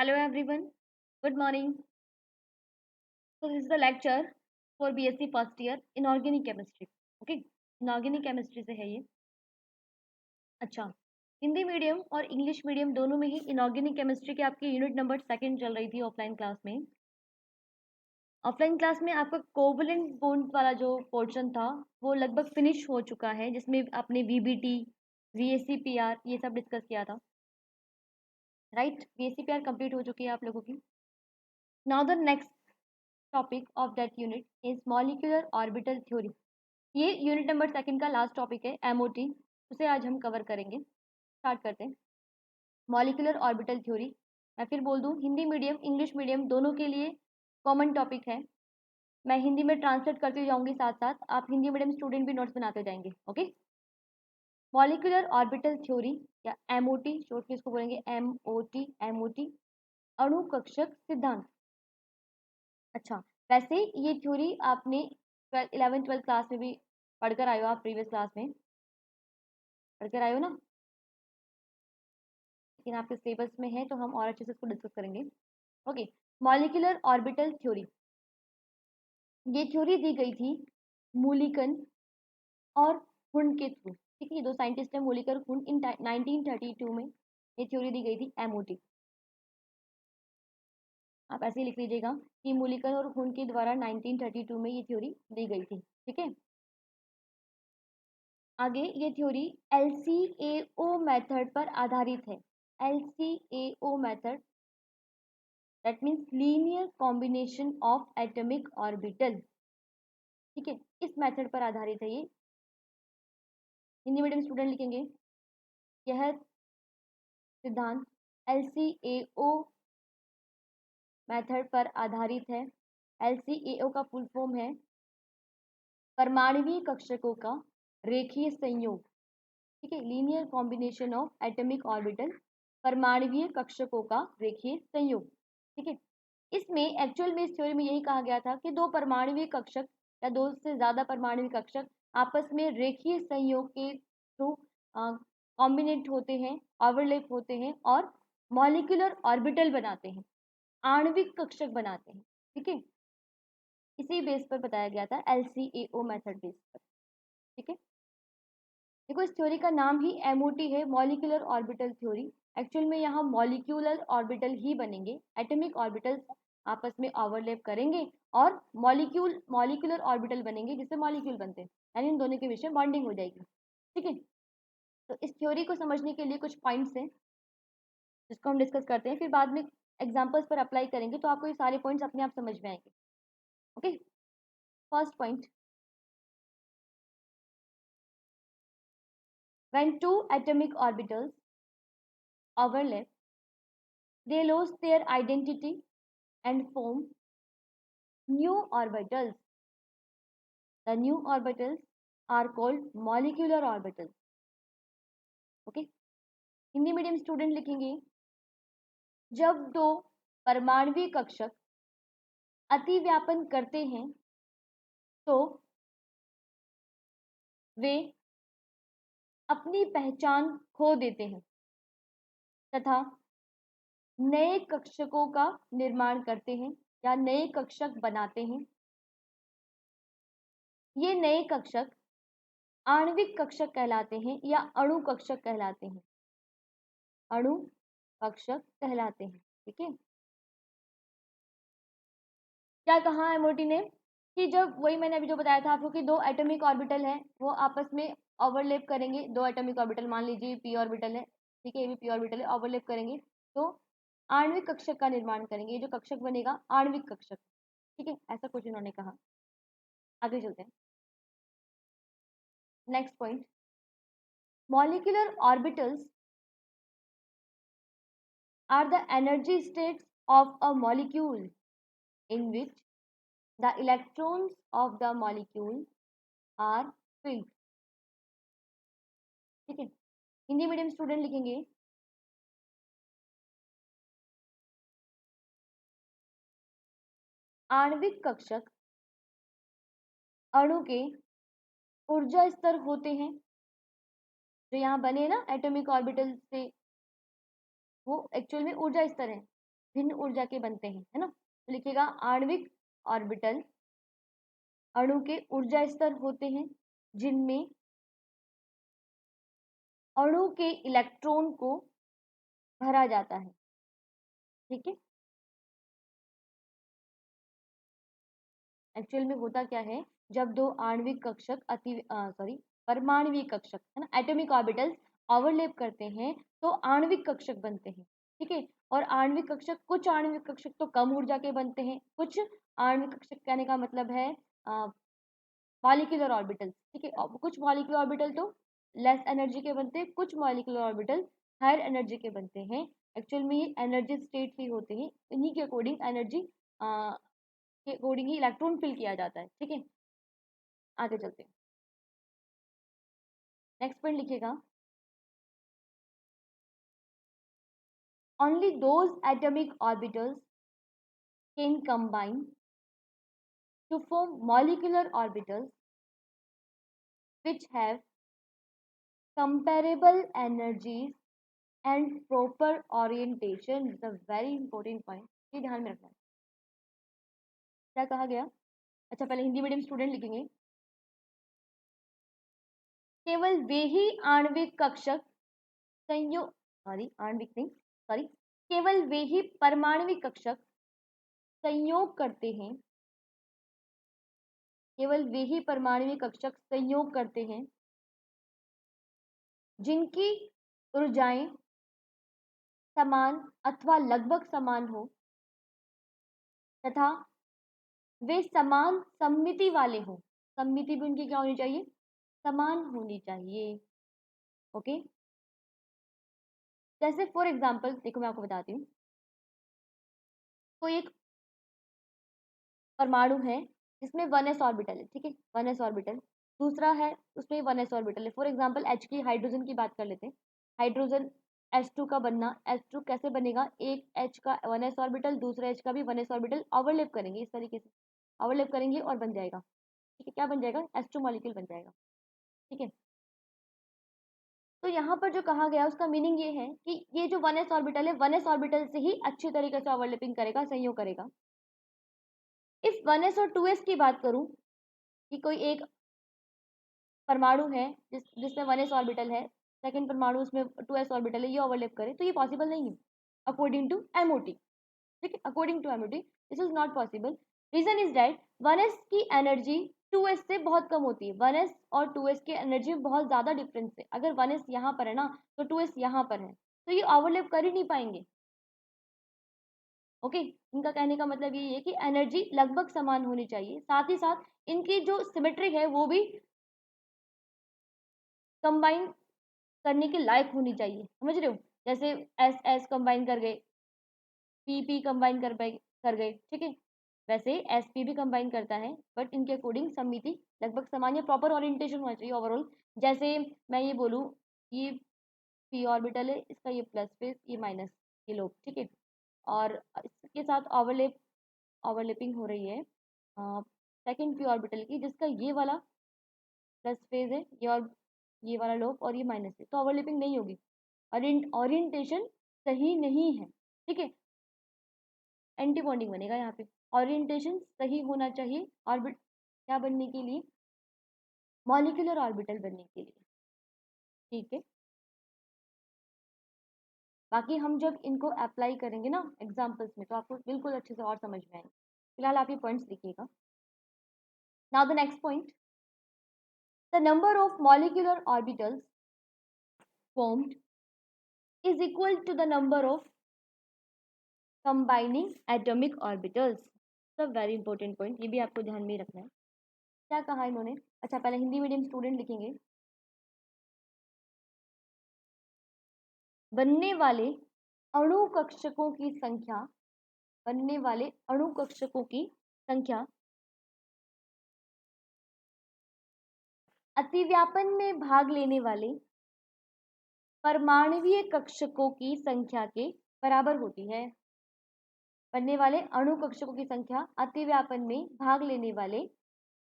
Hello everyone. Good morning. So this is the lecture for BSc first year inorganic chemistry. Okay, inorganic chemistry से है ये. अच्छा, Hindi medium और English medium दोनों में ही इनऑर्गेनिक केमिस्ट्री की आपकी यूनिट नंबर सेकंड चल रही थी ऑफलाइन क्लास में. ऑफलाइन क्लास में आपका कोवलेंट बॉन्ड वाला जो पोर्शन था वो लगभग फिनिश हो चुका है, जिसमें आपने VBT, VACPR ये सब डिस्कस किया था. राइट, VACPR कंप्लीट हो चुकी है आप लोगों की. Now the next topic of that unit is molecular orbital theory. ये यूनिट नंबर सेकंड का लास्ट टॉपिक है, MOT. उसे आज हम कवर करेंगे. स्टार्ट करते हैं. मॉलिक्यूलर ऑर्बिटल थ्योरी, मैं फिर बोल दूं, हिंदी मीडियम इंग्लिश मीडियम दोनों के लिए कॉमन टॉपिक है. मैं हिंदी में ट्रांसलेट करती जाऊंगी, साथ साथ आप हिंदी मीडियम स्टूडेंट भी नोट्स बनाते जाएंगे. ओके. मॉलिक्यूलर ऑर्बिटल थ्योरी या MOT, शॉर्ट में इसको बोलेंगे MOT, अणु कक्षक सिद्धांत. अच्छा, वैसे ये थ्योरी आपने 11th 12th क्लास में भी पढ़कर आए हो. आप प्रीवियस क्लास में पढ़कर आए हो ना, लेकिन आपके सिलेबस में है तो हम और अच्छे से इसको डिस्कस करेंगे. ओके, मॉलिक्यूलर ऑर्बिटल थ्योरी, ये थ्योरी दी गई थी मूलिकन और हुंड के थ्रू. ठीक है, ये दो साइंटिस्ट है मूलिकन और हुंड. इन 1932 में ये थ्योरी दी गई थी MOT. आप ऐसे ही लिख लीजिएगा कि मूलिकन और हुंड के द्वारा 1932 में ये थ्योरी दी गई थी. ठीक है. आगे ये थ्योरी LCAO मेथड पर आधारित है. LCAO method, that means linear combination of atomic orbital. ठीक है, इस मेथड पर आधारित है ये. हिंदी मीडियम स्टूडेंट लिखेंगे यह सिद्धांत LCAO मेथड पर आधारित है. LCAO का फुल फॉर्म है परमाणुवीय कक्षकों का रेखीय संयोग. ठीक है, linear combination of atomic orbital, परमाणुवीय कक्षकों का रेखीय संयोग. ठीक है, इसमें एक्चुअल में इस थ्योरी में यही कहा गया था कि दो परमाणुवीय कक्षक या दो से ज्यादा परमाणुवीय कक्षक आपस में रेखीय संयोग के थ्रू कॉम्बिनेट होते हैं, ओवरलैप होते हैं और मॉलिक्यूलर ऑर्बिटल बनाते हैं, आणविक कक्षक बनाते हैं. ठीक है, इसी बेस पर बताया गया था LCAO मेथड बेस पर. ठीक है, देखो इस थ्योरी का नाम ही MOT है, मॉलिक्यूलर ऑर्बिटल थ्योरी. एक्चुअल में यहाँ मॉलिक्यूलर ऑर्बिटल ही बनेंगे, एटॉमिक ऑर्बिटल्स आपस में ओवरलैप करेंगे और मॉलिक्यूलर ऑर्बिटल बनेंगे, जिससे मॉलिक्यूल बनते हैं, यानी इन दोनों के बीच में बॉन्डिंग हो जाएगी. ठीक है, तो इस थ्योरी को समझने के लिए कुछ पॉइंट्स हैं जिसको हम डिस्कस करते हैं, फिर बाद में एग्जाम्पल्स पर अप्लाई करेंगे तो आपको ये सारे पॉइंट्स अपने आप समझ में आएंगे. Okay, first point, when two atomic orbitals overlap, they lose their identity and form new orbitals. The new orbitals are called molecular orbitals. Okay, Hindi medium student लिखेंगे जब दो परमाणुवीय कक्षक अतिव्यापन करते हैं तो वे अपनी पहचान खो देते हैं तथा नए कक्षकों का निर्माण करते हैं या नए कक्षक बनाते हैं. ये नए कक्षक आणविक कक्षक कहलाते हैं या अणु कक्षक कहलाते हैं. अणु कक्षक कहलाते हैं. ठीक है, क्या कहा MOT ने कि जब, वही मैंने अभी जो बताया था आपको कि दो एटॉमिक ऑर्बिटल है वो आपस में ओवरलैप करेंगे. दो एटॉमिक ऑर्बिटल, मान लीजिए p ऑर्बिटल है. ठीक है, ये भी p ऑर्बिटल है, ओवरलैप करेंगे तो आणविक कक्षक का निर्माण करेंगे. ये जो कक्षक बनेगा आणविक कक्षक. ठीक है, ऐसा कुछ इन्होंने कहा. आगे चलते हैं. Next point, molecular orbitals are the energy states of a molecule in which the electrons of the molecule are filled. ठीक है, हिंदी मीडियम स्टूडेंट लिखेंगे आणविक कक्षक अणु के ऊर्जा स्तर होते हैं. जो यहाँ बने ना एटॉमिक ऑर्बिटल से, वो एक्चुअल में ऊर्जा स्तर है. भिन्न ऊर्जा के बनते हैं, है ना। तो लिखिएगा आणविक ऑर्बिटल अणु के ऊर्जा स्तर होते हैं जिनमें अणु के इलेक्ट्रॉन को भरा जाता है, ठीक है। एक्चुअल में होता क्या है, जब दो आणविक कक्षक परमाणविक कक्षक, है ना, एटॉमिक ऑर्बिटल्स ओवरलैप करते हैं तो आणविक कक्षक बनते हैं, ठीक है। और आणविक कक्षक, कुछ आणविक कक्षक तो कम ऊर्जा के बनते हैं, कुछ आणविक कक्षक कहने का मतलब है मॉलिक्यूलर ऑर्बिटल, ठीक है। कुछ मॉलिक्यूलर ऑर्बिटल तो लेस एनर्जी के बनते हैं, कुछ मॉलिक्यूलर ऑर्बिटल हायर एनर्जी के बनते हैं। एक्चुअल में ये एनर्जी स्टेट ही होते हैं, इन्हीं के अकॉर्डिंग एनर्जी के अकॉर्डिंग ही इलेक्ट्रॉन फिल किया जाता है, ठीक है। आगे चलते हैं, नेक्स्ट पॉइंट लिखिएगा, only those atomic orbitals can combine to form molecular orbitals which have comparable energies and proper orientation. It's a very important point, ये ध्यान में रखना है। क्या कहा गया, अच्छा पहले हिंदी मीडियम स्टूडेंट लिखेंगे, केवल वे ही आणविक कक्षक केवल वे ही परमाणविक कक्षक संयोग करते हैं, केवल वे ही परमाणविक कक्षक संयोग करते हैं जिनकी ऊर्जाएं समान अथवा लगभग समान हो तथा वे समान सममिति वाले हो। सममिति भी उनकी क्या होनी चाहिए, समान होनी चाहिए, ओके। जैसे फॉर एग्जांपल देखो, मैं आपको बताती हूँ, कोई एक परमाणु है जिसमें 1s ऑर्बिटल है, ठीक है, 1s ऑर्बिटल, दूसरा है उसमें 1s ऑर्बिटल है। फॉर एग्जांपल H की हाइड्रोजन की बात कर लेते हैं, हाइड्रोजन H2 का बनना, H2 कैसे बनेगा, एक H का 1s ऑर्बिटल, दूसरे H का भी 1s ऑर्बिटल ओवरलैप करेंगे, इस तरीके से ओवरलैप करेंगे और बन जाएगा, ठीक है। क्या बन जाएगा, H2 मॉलिक्यूल बन जाएगा, ठीक है। तो यहाँ पर जो कहा गया उसका मीनिंग ये है कि ये जो 1s ऑर्बिटल है, 1s ऑर्बिटल से ही अच्छी तरीके से ओवरलैपिंग करेगा, संयोग करेगा। इफ 1s और 2s की बात करूं कि कोई एक परमाणु है जिसमें 1s ऑर्बिटल है, सेकंड परमाणु उसमें 2s ऑर्बिटल है, ये ओवरलैप करे, तो ये पॉसिबल नहीं है अकॉर्डिंग टू एमओटी, ठीक है। According to MOT this is not possible. Reason is that 1s की एनर्जी 2s से बहुत कम होती है, 1s और 2s की एनर्जी में बहुत ज्यादा डिफरेंस है। अगर 1s यहाँ पर है ना तो 2s यहाँ पर है, तो ये ओवरलैप कर ही नहीं पाएंगे, ओके। इनका कहने का मतलब ये है कि एनर्जी लगभग समान होनी चाहिए, साथ ही साथ इनकी जो सिमेट्री है वो भी कंबाइन करने के लायक होनी चाहिए, समझ रहे हो। जैसे एस एस कंबाइन कर गए, पी पी कंबाइन कर गए, ठीक है, वैसे एस पी भी कंबाइन करता है, बट इनके अकॉर्डिंग समिति लगभग समान या प्रॉपर ओरिएंटेशन होना चाहिए ओवरऑल। जैसे मैं ये बोलूँ, ये पी ऑर्बिटल है, इसका ये प्लस फेस, ये माइनस, ये लोग, ठीक है, और इसके साथ ओवरलैपिंग हो रही है सेकेंड पी ऑर्बिटल की, जिसका ये वाला प्लस फेज है, ये और ये वाला लोब और ये माइनस है, तो ओवरलैपिंग नहीं होगी, ओरिएंटेशन सही नहीं है, ठीक है। एंटी बॉन्डिंग बनेगा यहाँ पे, ओरिएंटेशन सही होना चाहिए ऑर्बिट क्या बनने के लिए, मॉलिक्यूलर ऑर्बिटल बनने के लिए, ठीक है। बाकी हम जब इनको अप्लाई करेंगे ना एग्जाम्पल्स में तो आपको बिल्कुल अच्छे से और समझ में आएंगे। फिलहाल आप ये पॉइंट्स लिखिएगा। Now the next point, the number of molecular orbitals formed is equal to the number of combining atomic orbitals. तो वेरी इंपॉर्टेंट पॉइंट, ये भी आपको ध्यान में रखना है। क्या कहा इन्होंने, अच्छा पहले हिंदी मीडियम स्टूडेंट लिखेंगे, बनने वाले अणु कक्षकों की संख्या, बनने वाले अणु कक्षकों की संख्या अतिव्यापन में भाग लेने वाले परमाणुवीय कक्षकों की संख्या के बराबर होती है। बनने वाले अणु कक्षकों की संख्या अतिव्यापन में भाग लेने वाले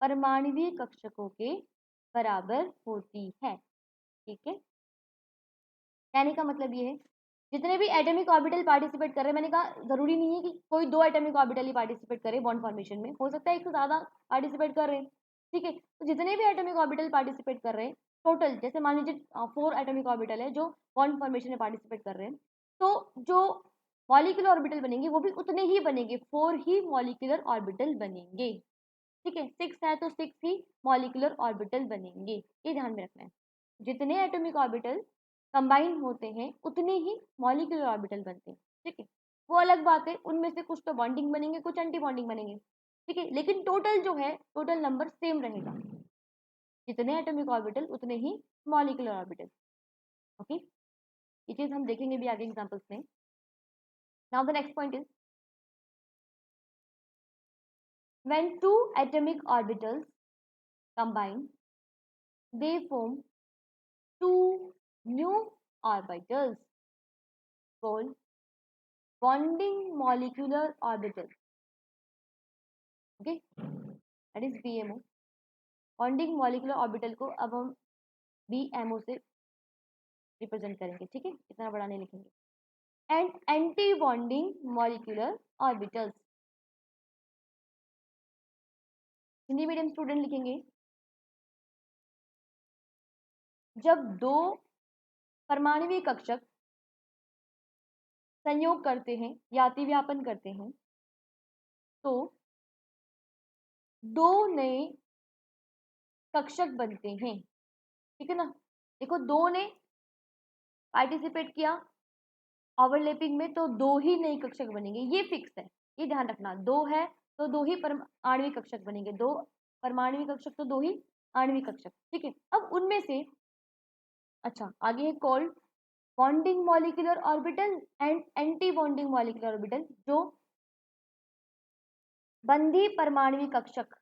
परमाणुवीय कक्षकों के बराबर होती है, ठीक है। कहने का मतलब ये है जितने भी एटॉमिक ऑर्बिटल पार्टिसिपेट कर रहे हैं, मैंने कहा जरूरी नहीं है कि कोई 2 एटॉमिक ऑर्बिटल ही पार्टिसिपेट करे बॉन्ड फॉर्मेशन में, हो सकता है एक से ज्यादा पार्टिसिपेट कर रहे हैं, ठीक है। तो जितने भी एटॉमिक ऑर्बिटल पार्टिसिपेट कर रहे हैं टोटल, जैसे मान लीजिए 4 एटॉमिक ऑर्बिटल है जो बॉन्ड फॉर्मेशन में पार्टिसिपेट कर रहे हैं, तो जो मॉलिक्यूलर ऑर्बिटल बनेंगे वो भी उतने ही बनेंगे, 4 ही मॉलिक्यूलर ऑर्बिटल बनेंगे, ठीक है। 6 है तो 6 ही मॉलिक्यूलर ऑर्बिटल बनेंगे, ये ध्यान में रखना है। जितने एटॉमिक ऑर्बिटल कंबाइन होते हैं उतने ही मॉलिक्यूलर ऑर्बिटल बनते हैं, ठीक है। वो अलग बात है, उनमें से कुछ तो बॉन्डिंग बनेंगे, कुछ एंटी बॉन्डिंग बनेंगे, ठीक है, लेकिन टोटल जो है टोटल नंबर सेम रहेगा, जितने एटॉमिक ऑर्बिटल उतने ही मॉलिक्यूलर ऑर्बिटल, ओके। ये चीज हम देखेंगे भी आगे एग्जांपल्स में। Now the next point is when two atomic orbitals combine they form two new orbitals called bonding molecular orbitals, okay, that is BMO। bonding molecular orbital को अब हम BMO से रिप्रेजेंट करेंगे, ठीक है, इतना बड़ा नहीं लिखेंगे। And anti bonding molecular orbitals, Hindi medium student लिखेंगे जब दो परमाणुवीय कक्षक संयोग करते हैं या अतिव्यापन करते हैं तो दो नए कक्षक बनते हैं, ठीक है ना। देखो दो ने पार्टिसिपेट किया ओवरलैपिंग में तो दो ही नए कक्षक बनेंगे, ये फिक्स है, ये ध्यान रखना। दो है तो दो ही आणविक कक्षक बनेंगे, दो परमाणविक कक्षक तो दो ही आणविक कक्षक, ठीक है। अब उनमें से अच्छा आगे है called bonding molecular orbital and anti bonding molecular orbital, जो बंधी परमाणु कक्षक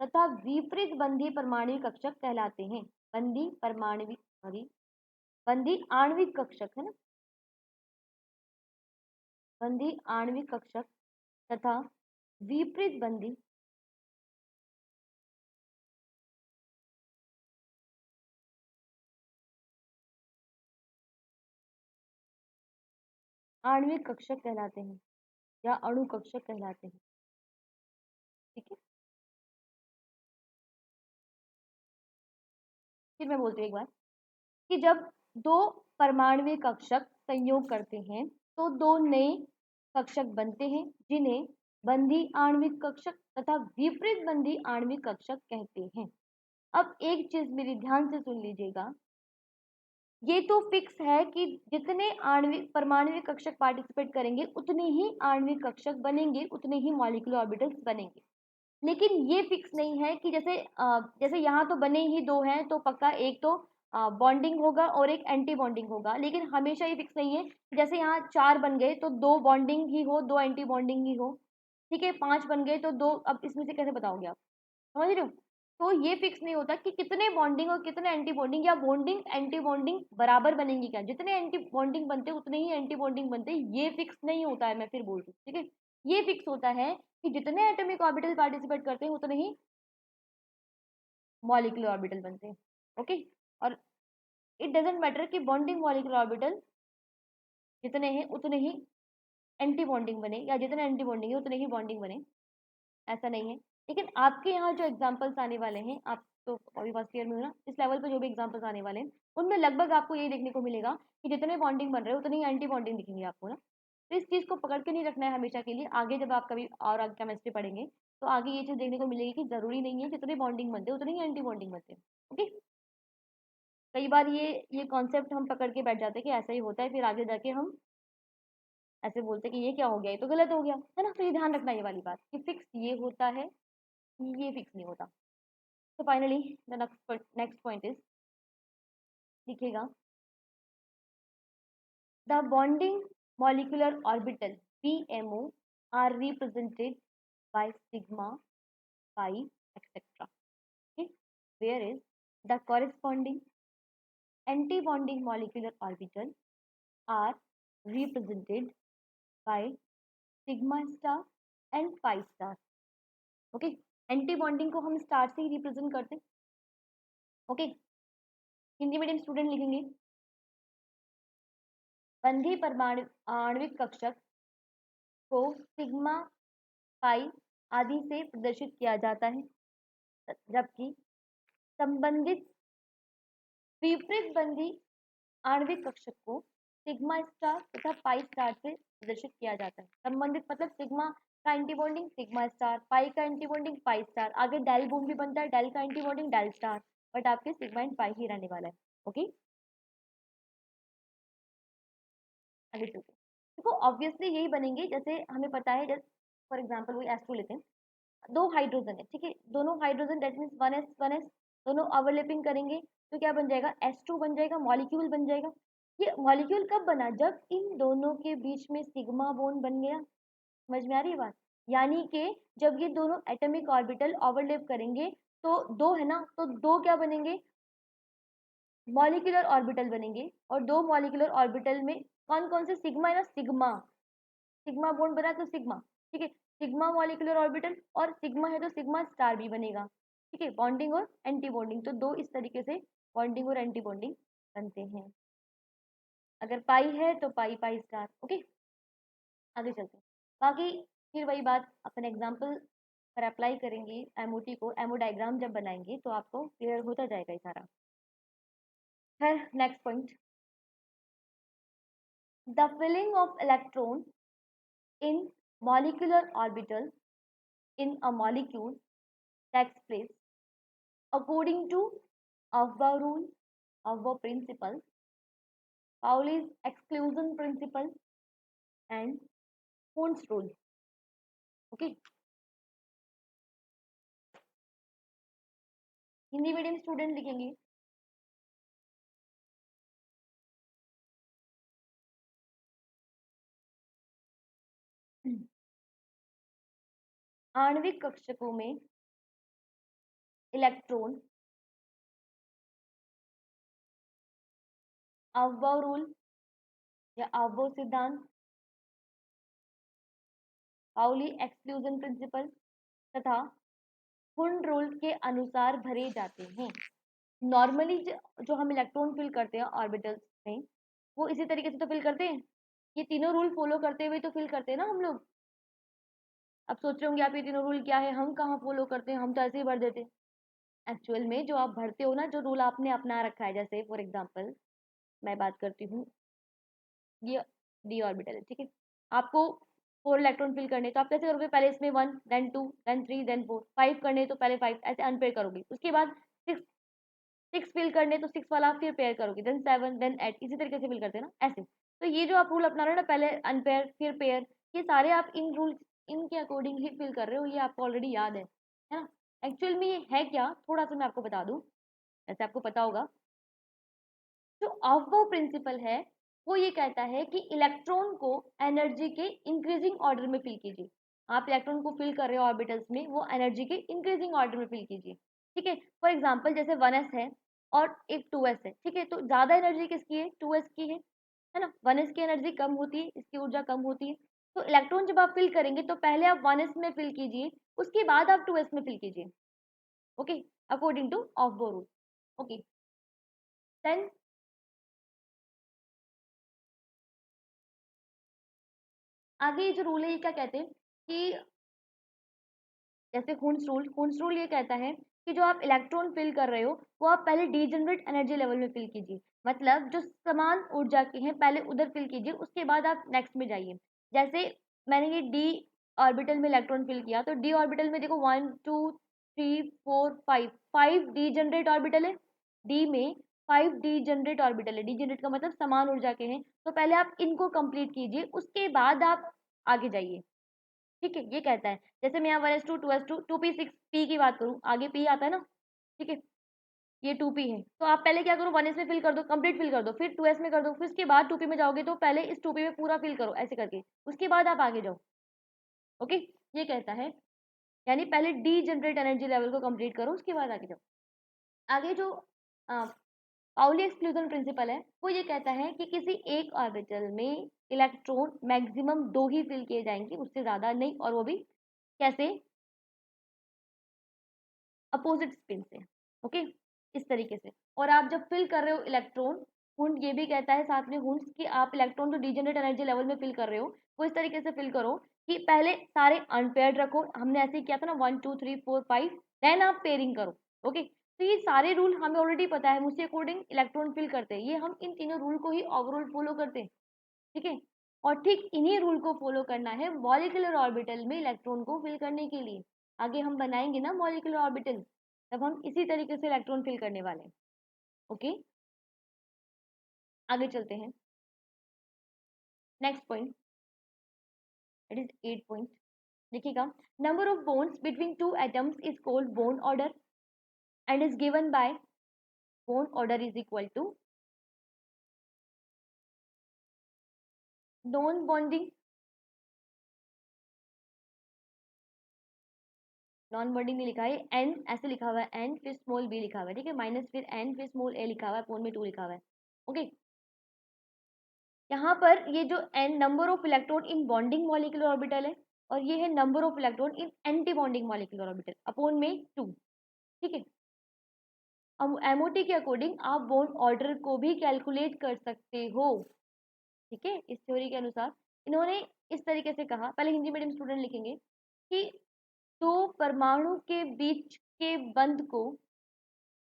तथा विपरीत बंधी परमाणु कक्षक कहलाते हैं। बंधी परमाणु सॉरी बंधी आणविक कक्षक है ना, बंधी आणविक कक्षक तथा विपरीत बंधी आणविक कक्षक कहलाते हैं या अणु कक्षक कहलाते हैं, ठीक है। फिर मैं बोलती हूँ एक बार कि जब दो परमाणु कक्षक संयोग करते हैं तो दो नए कक्षक बनते हैं जिन्हें बंधी आणविक कक्षक तथा विपरीत बंधी आणविक कक्षक कहते हैं। अब एक चीज मेरी ध्यान से सुन लीजिएगा, ये तो फिक्स है कि जितने आणविक परमाणु कक्षक पार्टिसिपेट करेंगे उतने ही आणविक कक्षक बनेंगे, उतने ही मॉलिक्यूलर ऑर्बिटल्स बनेंगे। लेकिन ये फिक्स नहीं है कि जैसे यहाँ तो बने ही दो हैं तो पक्का एक तो बॉन्डिंग होगा और एक एंटी बॉन्डिंग होगा, लेकिन हमेशा ये फिक्स नहीं है जैसे यहाँ 4 बन गए तो 2 बॉन्डिंग ही हो, 2 एंटी बॉन्डिंग ही हो, ठीक है। 5 बन गए तो 2, अब इसमें से कैसे बताओगे आप, समझ रहे हो। तो ये फिक्स नहीं होता कि कितने बॉन्डिंग और कितने एंटी बॉन्डिंग या बॉन्डिंग एंटी बॉन्डिंग बराबर बनेंगी क्या, जितने एंटी बॉन्डिंग बनते उतने ही एंटी बॉन्डिंग बनते, ये फिक्स नहीं होता है, मैं फिर बोल रही हूँ, ठीक है। ये फिक्स होता है कि जितने एटॉमिक ऑर्बिटल पार्टिसिपेट करते हैं उतने ही मॉलिक्यूलर ऑर्बिटल बनते हैं, ओके। और इट डजेंट मैटर कि बॉन्डिंग मॉलिक्यूलर ऑर्बिटल जितने हैं उतने ही एंटी बॉन्डिंग बने या जितने एंटी बॉन्डिंग है उतने ही बॉन्डिंग बने, ऐसा नहीं है। लेकिन आपके यहाँ जो एग्जाम्पल्स आने वाले हैं, आप तो अभी फर्स्ट ईयर में हो ना, इस लेवल पे जो भी एग्जाम्पल्स आने वाले हैं उनमें लगभग आपको यही देखने को मिलेगा कि जितने बॉन्डिंग बन रहे हैं उतनी ही एंटी बॉन्डिंग दिखेंगे आपको ना। तो इस चीज़ को पकड़ के नहीं रखना है हमेशा के लिए, आगे जब आप कभी और आगे केमिस्ट्री पढ़ेंगे तो आगे ये चीज़ देखने को मिलेगी कि जरूरी नहीं है जितने बॉन्डिंग बनते हैं उतने ही एंटी बॉन्डिंग बनते हैं, ओके। कई बार ये कॉन्सेप्ट हम पकड़ के बैठ जाते हैं कि ऐसा ही होता है, फिर आगे जाके हम ऐसे बोलते हैं कि ये क्या हो गया, ये तो गलत हो गया है ना। तो ये ध्यान रखना ये वाली बात कि फिक्स ये होता है, ये फिक्स नहीं होता। So finally, the next point is लिखेगा the bonding molecular orbital BMO are represented by sigma, pi, etc. Okay, whereas the corresponding anti-bonding molecular orbital are represented by sigma star and pi star. Okay, anti bonding को हम star से ही represent करते हैं, okay. Hindi medium student लिखेंगे बंधी परमाणु आणविक कक्षक को सिग्मा पाई आदि से प्रदर्शित किया जाता है, जबकि संबंधित विपरीत बंधी आणविक कक्षक को सिग्मा स्टार तथा पाई स्टार से प्रदर्शित किया जाता है। संबंधित मतलब सिग्मा का एंटीबॉन्डिंग सिग्मा स्टार, पाई का एंटीबॉन्डिंग पाई स्टार, आगे डेल बॉन्ड भी बनता है, डेल का एंटीबॉन्डिंग डेल स्टार, बट आपके सिग्मा एंड पाई ही रहने वाला है। ओके, आगे चलते हैं। देखो ऑब्वियसली यही बनेंगे, जैसे हमें पता है, जैसे फॉर एग्जाम्पल वही एस्ट्रो लेते हैं, दो हाइड्रोजन है, ठीक है, दोनों हाइड्रोजन दैट मीन्स 1s दोनों ओवरलैपिंग करेंगे तो क्या बन जाएगा, S2 बन जाएगा, मॉलिक्यूल बन जाएगा। ये मॉलिक्यूल कब बना, जब इन दोनों के बीच में सिग्मा बॉन्ड बन गया। समझ में आ रही है बात, यानी कि जब ये दोनों एटॉमिक ऑर्बिटल ओवरलैप करेंगे तो दो है ना, तो दो क्या बनेंगे, मॉलिक्यूलर ऑर्बिटल बनेंगे, और दो मॉलिक्यूलर ऑर्बिटल में कौन कौन से सिग्मा है ना, सिग्मा, सिग्मा बॉन्ड बना तो सिग्मा, ठीक है, सिग्मा मॉलिक्यूलर ऑर्बिटल, और सिग्मा है तो सिग्मा स्टार भी बनेगा, ठीक है, बॉन्डिंग और एंटी बॉन्डिंग, तो दो इस तरीके से बॉन्डिंग और एंटी बॉन्डिंग बनते हैं। अगर पाई है तो पाई पाई स्टार। ओके, आगे चलते हैं। बाकी फिर वही बात अपन एग्जाम्पल पर अप्लाई करेंगे, एमओटी को, एमओ डायग्राम जब बनाएंगे तो आपको क्लियर होता जाएगा ये सारा। है next point, the filling of electron in molecular orbital in a molecule takes place according to Aufbau rule, Aufbau principle, Pauli's exclusion principle and Hund's rule. Okay, Hindi medium student लिखेंगे। आणविक कक्षकों में इलेक्ट्रॉन अफबाउ रूल या Aufbau सिद्धांत, Pauli exclusion principle तथा Hund rule के अनुसार भरे जाते हैं। नॉर्मली जो हम इलेक्ट्रॉन फिल करते हैं ऑर्बिटल्स में, वो इसी तरीके से तो फिल करते हैं, ये तीनों रूल फॉलो करते हुए तो फिल करते हैं ना हम लोग। अब सोच रहे होंगे आप ये तीनों रूल क्या है, हम कहाँ फॉलो करते हैं, हम तो ऐसे ही भर देते हैं। एक्चुअल में जो आप भरते हो ना, जो रूल आपने अपना रखा है, जैसे फॉर एग्जाम्पल मैं बात करती हूँ, ये डी ऑर्बिटल है, ठीक है, आपको 4 इलेक्ट्रॉन फिल करने, तो आप कैसे करोगे, पहले इसमें 1 देन 2 देन 3 देन 4, 5 करने तो पहले 5 ऐसे अनपेयर करोगे, उसके बाद 6 6 फिल करने तो 6 वाला फिर पेयर करोगे, देन 7 देन 8, इसी तरीके से फिल करते हैं ना ऐसे। तो ये जो आप रूल अपना रहे हो ना, पहले अनपेयर फिर पेयर, ये सारे आप इन रूल इनके अकॉर्डिंग ही फिल कर रहे हो, ये आपको ऑलरेडी याद है ना। एक्चुअल में ये है क्या, थोड़ा सा मैं आपको बता दूं, ऐसे आपको पता होगा। जो अफबाउ प्रिंसिपल है वो ये कहता है कि इलेक्ट्रॉन को एनर्जी के इंक्रीजिंग ऑर्डर में फिल कीजिए। आप इलेक्ट्रॉन को फिल कर रहे हो ऑर्बिटल्स में, वो एनर्जी के इंक्रीजिंग ऑर्डर में फिल कीजिए, ठीक है। फॉर एग्जांपल जैसे 1s है और एक 2s है, ठीक है, तो ज्यादा एनर्जी किसकी है, 2s की है ना। 1s की एनर्जी कम होती है, इसकी ऊर्जा कम होती है, तो इलेक्ट्रॉन जब आप फिल करेंगे तो पहले आप 1s में फिल कीजिए, उसके बाद आप 2s में फिल कीजिए। Okay, according to aufbau rule. Okay, then आगे ये जो रूल है ये क्या कहते हैं कि जैसे हुन्स रूल ये कहता है कि जो आप इलेक्ट्रॉन फिल कर रहे हो वो आप पहले डीजेनरेट एनर्जी लेवल में फिल कीजिए, मतलब जो समान ऊर्जा के हैं पहले उधर फिल कीजिए, उसके बाद आप नेक्स्ट में जाइए। जैसे मैंने ये डी ऑर्बिटल में इलेक्ट्रॉन फिल किया, तो डी ऑर्बिटल में देखो 1 2 3 4 5 5 डी जनरेट ऑर्बिटल है, डी में 5 डी जनरेट ऑर्बिटल है, डी जनरेट का मतलब समान ऊर्जा के हैं, तो पहले आप इनको कंप्लीट कीजिए, उसके बाद आप आगे जाइए, ठीक है। ये कहता है, जैसे मैं यहाँ 1s2 2s2 2p6 पी की बात करूँ, आगे पी आता है ना, ठीक है, ये 2p है, तो आप पहले क्या करो, 1s में फिल कर दो, कंप्लीट फिल कर दो, फिर 2s में कर दो, फिर उसके बाद 2p में जाओगे, तो पहले इस 2p में पूरा फिल करो ऐसे करके, उसके बाद आप आगे जाओ। ओके, ये कहता है, यानी पहले डी जनरेट एनर्जी लेवल को कंप्लीट करो, उसके बाद आगे जाओ। आगे जो पाउली एक्सक्लूजन प्रिंसिपल है वो ये कहता है कि किसी एक ऑर्बिटल में इलेक्ट्रॉन मैक्सिमम 2 ही फिल किए जाएंगे, उससे ज्यादा नहीं, और वो भी कैसे, अपोजिट स्पिन से। ओके, इस तरीके से। और आप जब फिल कर रहे हो इलेक्ट्रॉन हुंड ये भी कहता है साथ में हुंड्स कि आप इलेक्ट्रॉन जो डीजेनरेट एनर्जी लेवल में फिल कर रहे हो वो इस तरीके से फिल करो कि पहले सारे अनपेयर्ड रखो, हमने ऐसे ही किया था ना 1 2 3 4 5, देन आप पेयरिंग करो। ओके, तो ये सारे रूल हमें ऑलरेडी पता है, उसी अकॉर्डिंग इलेक्ट्रॉन फिल करते हैं, ये हम इन तीनों रूल को ही ओवरऑल फॉलो करते हैं। ठीक है, और ठीक इन्हीं रूल को फॉलो करना है मॉलिक्यूलर ऑर्बिटल में इलेक्ट्रॉन को फिल करने के लिए। आगे हम बनाएंगे ना मॉलिक्यूलर ऑर्बिटल, तब हम इसी तरीके से इलेक्ट्रॉन फिल करने वाले हैं। ओके, आगे चलते हैं। Next point, it is 8 point. देखिएगा, number of bonds between two atoms is called bond order and is given by bond order is equal to non bonding, non bonding नहीं लिखा है, एन ऐसे लिखा हुआ है, एन फिर स्मॉल बी लिखा हुआ है। ठीक है, माइनस फिर एन फिर स्मॉल ए लिखा हुआ है, अपोन में 2 लिखा हुआ है। ओके, यहाँ पर ये जो N number of electron in bonding molecular orbital है, और ये है number of electron in antibonding molecular orbital, upon में 2। ठीक है, अब एमओटी के अकॉर्डिंग आप बॉन्ड ऑर्डर को भी कैलकुलेट कर सकते हो। ठीक है, इस थ्योरी के अनुसार इन्होंने इस तरीके से कहा, पहले हिंदी मीडियम स्टूडेंट लिखेंगे कि दो परमाणु के बीच के बंध को,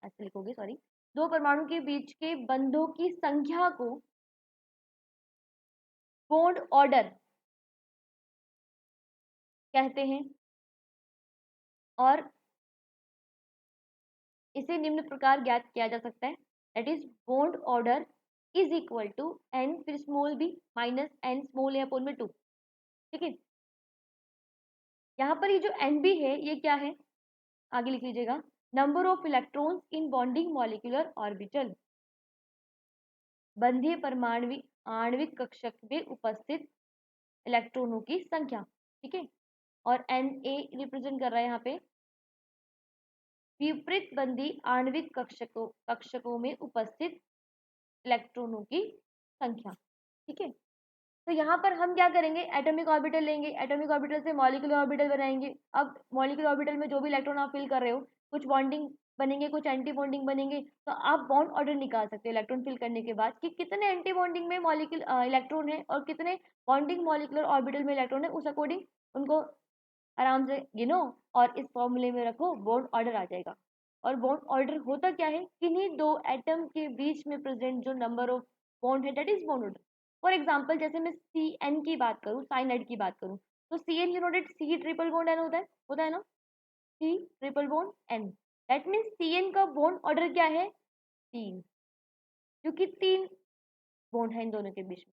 ऐसे लिखोगे सॉरी, दो परमाणु के बीच के बंधों की संख्या को बॉन्ड ऑर्डर कहते हैं, और इसे निम्न प्रकार ज्ञात किया जा सकता है, that is bond order is equal to N फिर small b minus n small a upon में 2। ठीक है, यहाँ पर ये जो एन बी है ये क्या है, आगे लिख लीजिएगा, number of electrons in bonding molecular orbital, बंधीय परमाणविक आणविक कक्षक में उपस्थित इलेक्ट्रॉनों की संख्या। ठीक है, और एन ए रिप्रेजेंट कर रहा है यहाँ पे विपरीत बंधी आणविक कक्षकों में उपस्थित इलेक्ट्रॉनों की संख्या। ठीक है, तो यहाँ पर हम क्या करेंगे, एटॉमिक ऑर्बिटल लेंगे, एटॉमिक ऑर्बिटल से मॉलिक्यूलर ऑर्बिटल बनाएंगे। अब मॉलिक्यूलर ऑर्बिटल में जो भी इलेक्ट्रॉन आप फिल कर रहे हो, कुछ बॉन्डिंग बनेंगे कुछ एंटी बॉन्डिंग बनेंगे, तो आप बॉन्ड ऑर्डर निकाल सकते हो इलेक्ट्रॉन फिल करने के बाद कि कितने एंटी बॉन्डिंग में मॉलिक्यूल इलेक्ट्रॉन है और कितने बॉन्डिंग मॉलिक्यूलर ऑर्बिटल में इलेक्ट्रॉन है, उस अकॉर्डिंग उनको आराम से गिनो और इस फॉर्मूले में रखो, बॉन्ड ऑर्डर आ जाएगा। और बॉन्ड ऑर्डर होता क्या है, किन्हीं दो एटम के बीच में प्रेजेंट जो नंबर ऑफ बॉन्ड है that is bond order. For example जैसे मैं सी एन की बात करूँ, साइनाइड की बात करूँ, तो C N you know that C triple bond N होता है ना, C triple bond N, that means C N का बॉन्ड ऑर्डर क्या है, 3, क्योंकि 3 बॉन्ड है इन दोनों के बीच में।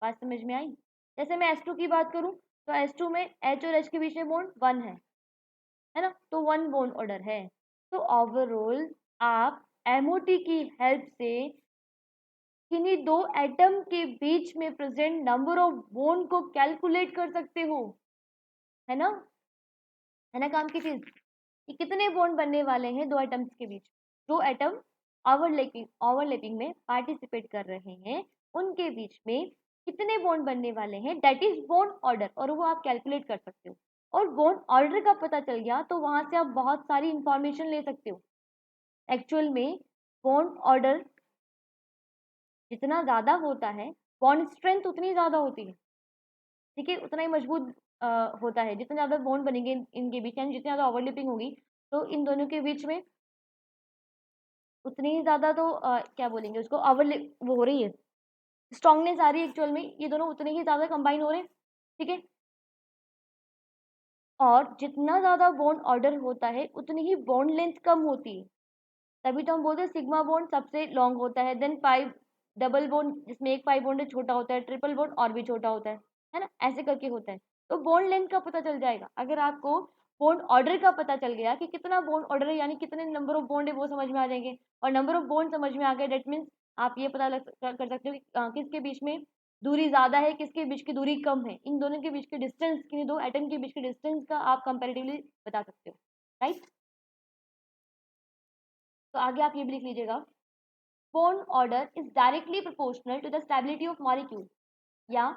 बात समझ में आई। जैसे मैं एस टू की बात करूँ, तो एस टू में एच और एच के बीच में बॉन्ड 1 है ना, तो 1 बॉन्ड ऑर्डर है। तो ओवरऑल आप एमओटी की हेल्प से किन्हीं दो एटम के बीच में प्रेजेंट नंबर ऑफ बॉन्ड को कैलकुलेट कर सकते हो, है ना, है ना काम की चीज, कि कितने बॉन्ड बनने वाले हैं दो एटम्स के बीच, दो एटम ओवरलैपिंग में पार्टिसिपेट कर रहे हैं, उनके बीच में कितने बॉन्ड बनने वाले हैं, दैट इज बॉन्ड ऑर्डर, और वो आप कैलकुलेट कर सकते हो। और बॉन्ड ऑर्डर का पता चल गया तो वहां से आप बहुत सारी इंफॉर्मेशन ले सकते हो। एक्चुअल में बॉन्ड ऑर्डर जितना ज्यादा होता है, बॉन्ड स्ट्रेंथ उतनी ज्यादा होती है। ठीक है, उतना ही मजबूत होता है, जितने ज्यादा बॉन्ड बनेंगे इनके बीच, यानी जितनी ज्यादा ओवरलैपिंग होगी तो इन दोनों के बीच में उतनी ही ज्यादा तो क्या बोलेंगे उसको, ओवरलैप वो हो रही है, स्ट्रांगनेस आ रही है, एक्चुअल में ये दोनों उतने ही ज्यादा कंबाइन हो रहे हैं। ठीक है, और जितना ज्यादा बॉन्ड ऑर्डर होता है उतनी ही बॉन्ड लेंथ कम होती है, तभी तो हम बोलते हैं सिग्मा बॉन्ड सबसे लॉन्ग होता है, देन पाई डबल बॉन्ड जिसमें एक पाई बॉन्ड छोटा होता है, ट्रिपल बॉन्ड और भी छोटा होता है ना, ऐसे करके होता है। तो बॉन्ड लेंथ का पता चल जाएगा अगर आपको बॉन्ड ऑर्डर का पता चल गया कि कितना बॉन्ड ऑर्डर है, यानी कितने नंबर ऑफ बॉन्ड है वो समझ में आ जाएंगे, और नंबर ऑफ बॉन्ड समझ में आ गए डेट मीन्स आप ये पता कर सकते हो कि किसके बीच में दूरी ज्यादा है, किसके बीच की दूरी कम है, इन दोनों के बीच के डिस्टेंस, किन्हीं दो एटम के बीच के डिस्टेंस का आप कंपेरेटिवली बता सकते हो, राइट। तो आगे आप ये भी लिख लीजिएगा, bond order is directly proportional to the stability of molecule, या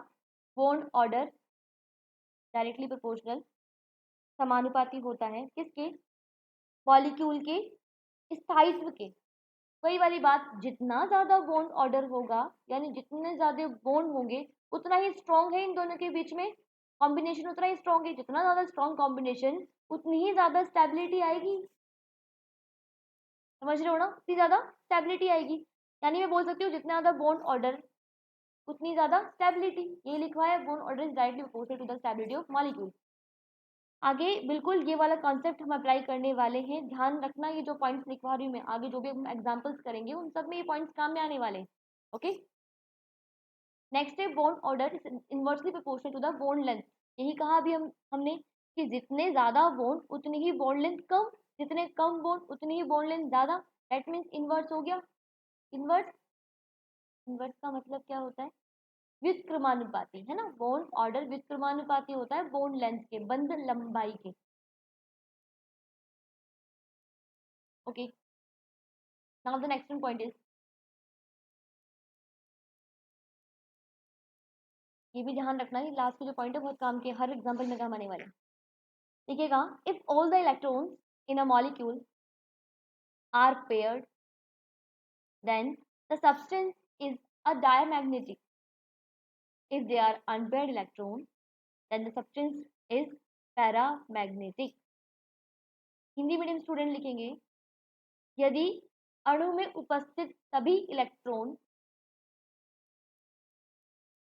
बॉन्ड ऑर्डर डायरेक्टली प्रोपोर्शनल समानुपाती होता है किसके, मॉलिक्यूल के स्थायित्व के, वही वाली बात, जितना ज्यादा बॉन्ड ऑर्डर होगा यानी जितने ज्यादा बॉन्ड होंगे उतना ही स्ट्रॉन्ग है इन दोनों के बीच में कॉम्बिनेशन, उतना ही स्ट्रॉन्ग है। जितना ज्यादा स्ट्रॉन्ग कॉम्बिनेशन उतनी ही ज्यादा स्टेबिलिटी आएगी। समझ रहे हो ना, उतनी ज्यादा स्टेबिलिटी आएगी। यानी मैं बोल सकती हूँ जितना ज्यादा बॉन्ड ऑर्डर उतनी ज्यादा स्टेबिलिटी। ये लिखा है bond order is directly proportional to the stability of molecule. आगे बिल्कुल ये वाला कॉन्सेप्ट हम अप्लाई करने वाले हैं। ध्यान रखना ये जो पॉइंट्स लिखवा रही हूँ मैं, आगे जो भी हम एग्जांपल्स करेंगे उन सब में ये पॉइंट्स काम में आने वाले हैं। ओके, नेक्स्ट है bond order inversely proportional to the bond length. यही कहा अभी हमने कि जितने ज्यादा बॉन्ड उतनी ही बॉन्ड लेंथ कम, जितने कम बॉन्ड उतनी ही बॉन्ड लेंथ ज्यादा। दैट मीन्स इनवर्स हो गया। इनवर्स, इनवर्स का मतलब क्या होता है? व्युत्क्रमानुपाती, है ना। बॉन्ड ऑर्डर व्युत्क्रमानुपाती होता है बॉन्ड लेंथ के, बंध लंबाई के। Okay, now the next point is, ये भी ध्यान रखना है लास्ट के जो पॉइंट है बहुत काम के, हर एग्जांपल में काम आने वाले। देखिएगा, if all the electrons in a molecule are paired then the substance is a diamagnetic. If they are unpaired electron then the substance is paramagnetic. Hindi medium student लिखेंगे, यदि अणु में उपस्थित सभी इलेक्ट्रॉन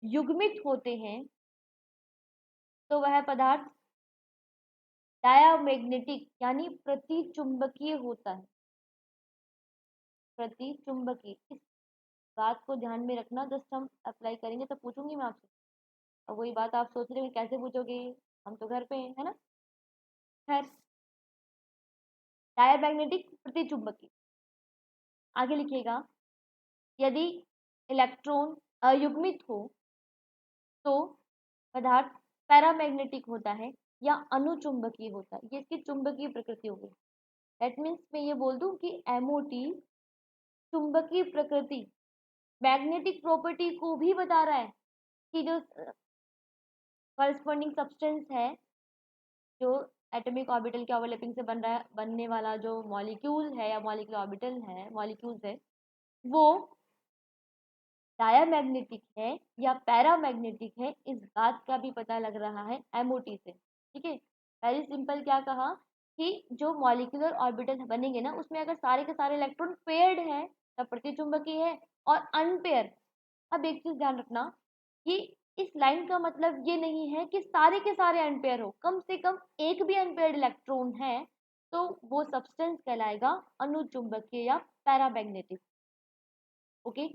युग्मित होते हैं तो वह पदार्थ डायामैग्नेटिक यानी प्रतिचुंबकीय होता है। प्रतिचुंबकीय, इस बात को ध्यान में रखना। जस्ट हम अप्लाई करेंगे तो पूछूंगी मैं आपसे, और वही बात आप सोच रहे हो कैसे पूछोगे, हम तो घर पे हैं, है ना। खैर, डायामैग्नेटिक प्रतिचुंबकीय। आगे लिखिएगा, यदि इलेक्ट्रॉन अयुग्मित हो तो पदार्थ पैरामैग्नेटिक होता है या अनुचुंबकीय होता है। ये इसकी चुंबकीय प्रकृति होगी। दैट मीन्स मैं ये बोल दूं कि एमओटी चुंबकीय प्रकृति, मैग्नेटिक प्रॉपर्टी को भी बता रहा है कि जो करस्पॉन्डिंग सब्सटेंस है, जो एटॉमिक ऑर्बिटल के ओवरलैपिंग से बन रहा है, बनने वाला जो मॉलिक्यूल है या मॉलिक्यूलर ऑर्बिटल है, मॉलिक्यूल्स है, वो डायामैग्नेटिक है या पैरामैग्नेटिक है, इस बात का भी पता लग रहा है एमओटी से। ठीक है, वेरी सिंपल। क्या कहा कि जो मॉलिक्यूलर ऑर्बिटल बनेंगे ना, उसमें अगर सारे के सारे इलेक्ट्रॉन पेयर्ड है तब प्रतिचुंबकीय है, और अनपेयर। अब एक चीज ध्यान रखना कि इस लाइन का मतलब ये नहीं है कि सारे के सारे अनपेयर हो, कम से कम एक भी अनपेयर्ड इलेक्ट्रॉन है तो वो सब्सटेंस कहलाएगा अनुचुंबकीय या पैरामैग्नेटिक। ओके,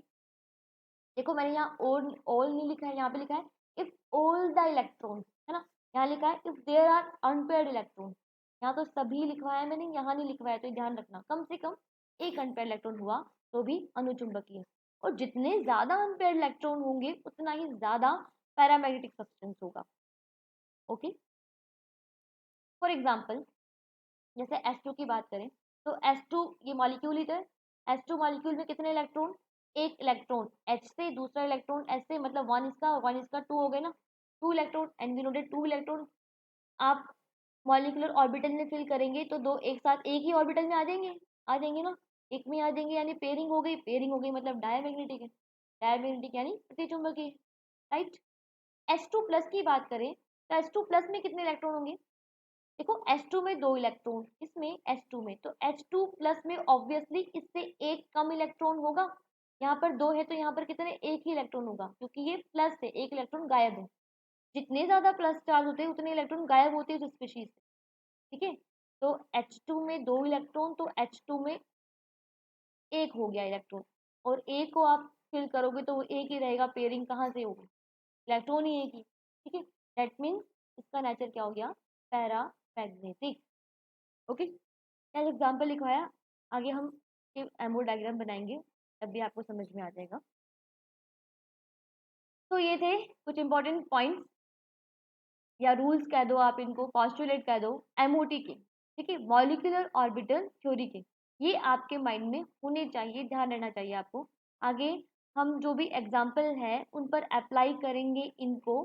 देखो मैंने यहाँ ऑल नहीं लिखा है, यहाँ पे लिखा है इफ ऑल द इलेक्ट्रॉन, है ना। यहाँ लिखा है if there are unpaired electron. यहाँ तो सभी लिखवाया मैंने, यहाँ नहीं लिखवाया, तो ध्यान रखना कम से कम एक अनपेयर्ड इलेक्ट्रॉन हुआ तो भी अनुचुंबकीय। और जितने ज्यादा अनपेयर्ड इलेक्ट्रॉन होंगे उतना ही ज्यादा पैरामैग्नेटिक सब्सटेंस होगा। ओके, फॉर एग्जाम्पल जैसे S2 की बात करें तो S2 ये मॉलिक्यूल ही तो है। S2 मॉलिक्यूल में कितने इलेक्ट्रॉन? एक इलेक्ट्रॉन H से, दूसरा इलेक्ट्रॉन S से, मतलब वन इसका टू हो गए ना, two electron. And we noted two electron आप मॉलिक्यूलर ऑर्बिटल में फिल करेंगे तो दो एक साथ एक ही ऑर्बिटल में आ जाएंगे ना, एक में आ जाएंगे, यानी पेयरिंग हो गई। पेयरिंग हो गई मतलब डायमैग्नेटिक है, डायमैग्नेटिक यानी प्रतिचुंबकीय, राइट। S2+ की बात करें तो S2+ में कितने इलेक्ट्रॉन होंगे? देखो S2 में दो इलेक्ट्रॉन, इसमें S2 में, तो H2+ में ऑब्वियसली इससे एक कम इलेक्ट्रॉन होगा। यहाँ पर दो है तो यहाँ पर कितने? एक ही इलेक्ट्रॉन होगा, क्योंकि ये प्लस है, एक इलेक्ट्रॉन गायब है। जितने ज्यादा प्लस चार्ज होते हैं उतने इलेक्ट्रॉन गायब होते हैं उस स्पीशीज से। ठीक है, तो H2 में दो इलेक्ट्रॉन, तो H2 में एक हो गया इलेक्ट्रॉन, और एक को आप फिल करोगे तो वो एक ही रहेगा। पेयरिंग कहाँ से होगी? इलेक्ट्रॉन ही एक ही। ठीक है, दैट मीन्स इसका नेचर क्या हो गया? पैरामैग्नेटिक। ओके, एग्जाम्पल लिखवाया, आगे हम एमओ डायग्राम बनाएंगे तब भी आपको समझ में आ जाएगा। तो ये थे कुछ इंपॉर्टेंट पॉइंट्स या रूल्स कह दो आप इनको, पॉस्टुलेट कह दो एमओटी के। ठीक है, मॉलिक्यूलर ऑर्बिटल थ्योरी के, ये आपके माइंड में होने चाहिए, ध्यान रहना चाहिए आपको। आगे हम जो भी एग्जाम्पल है उन पर अप्लाई करेंगे इनको,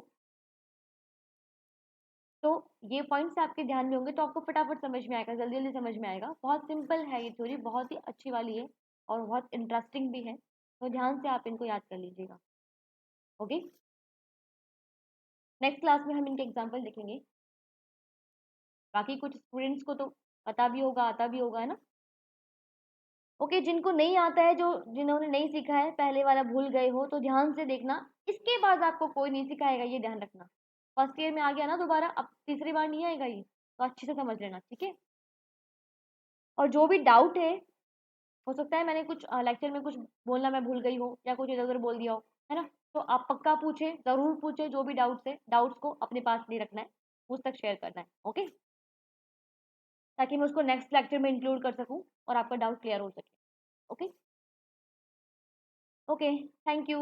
तो ये पॉइंट्स आपके ध्यान में होंगे तो आपको फटाफट समझ में आएगा, जल्दी जल्दी समझ में आएगा। बहुत सिंपल है ये थ्योरी, बहुत ही अच्छी वाली है, और बहुत इंटरेस्टिंग भी है, तो ध्यान से आप इनको याद कर लीजिएगा। ओके, नेक्स्ट क्लास में हम इनके एग्जाम्पल देखेंगे। बाकी कुछ स्टूडेंट्स को तो पता भी होगा, आता भी होगा, है ना। ओके, जिनको नहीं आता है, जो जिन्होंने नहीं सीखा है, पहले वाला भूल गए हो, तो ध्यान से देखना, इसके बाद आपको कोई नहीं सिखाएगा, ये ध्यान रखना। फर्स्ट ईयर में आ गया ना दोबारा, अब तीसरी बार नहीं आएगा ये, तो अच्छे से समझ लेना, ठीक है। और जो भी डाउट है, हो सकता है मैंने कुछ लेक्चर में कुछ बोलना मैं भूल गई हो या कुछ इधर उधर बोल दिया हो, है ना, तो आप पक्का पूछे, जरूर पूछे, जो भी डाउट्स है, डाउट्स को अपने पास नहीं रखना है, मुझ तक शेयर करना है। ओके, ताकि मैं उसको नेक्स्ट लेक्चर में इंक्लूड कर सकूं और आपका डाउट क्लियर हो सके। Okay, okay, thank you.